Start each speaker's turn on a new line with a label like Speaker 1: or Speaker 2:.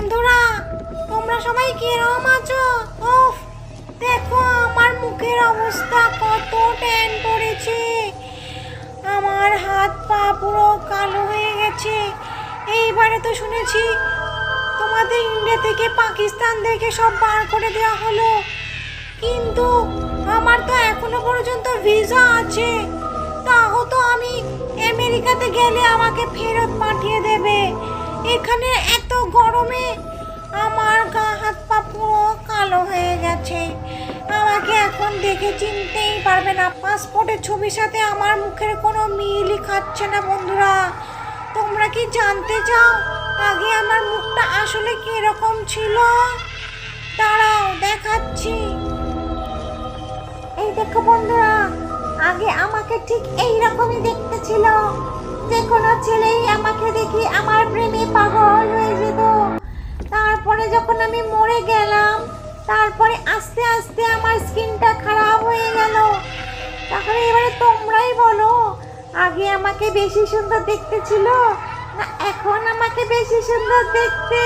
Speaker 1: বন্ধুরা, তোমরা সবাই কিরকম আছো? উফ, দেখো আমার মুখের অবস্থা, কত ট্যান পড়েছে। আমার হাত পা পুরো কালো হয়ে গেছে। এইবারে তো শুনেছি তোমাদের ইন্ডিয়া থেকে পাকিস্তানদেরকে সব বার করে দেওয়া হলো, কিন্তু আমার তো এখনো পর্যন্ত ভিসা আছে। তাও তো আমি আমেরিকাতে গেলে আমাকে ফেরত পাঠিয়ে দেবে। এখানে এত গরমে আমার গা হাত পা পুরো কালো হয়ে গেছে। আমাকে এখন দেখে চিনতেই পারবে না। পাসপোর্টের ছবির সাথে আমার মুখের কোনো মিলই খাচ্ছে না। বন্ধুরা, তোমরা কি জানতে চাও আগে আমার মুখটা আসলে কিরকম ছিল? দাঁড়াও, দেখাচ্ছি। এই দেখো বন্ধুরা, আগে আমাকে ঠিক এই রকমই দেখতে ছিল। যে কোনো ছেলেই আমাকে দেখি আমার প্রেমে পাগল হয়ে যেত। তারপরে যখন আমি মরে গেলাম, তারপরে আস্তে আস্তে আমার স্কিনটা খারাপ হয়ে গেল। তাহলে এবারে তোমরাই বলো, আগে আমাকে বেশি সুন্দর দেখতে ছিল না এখন আমাকে বেশি সুন্দর দেখতে?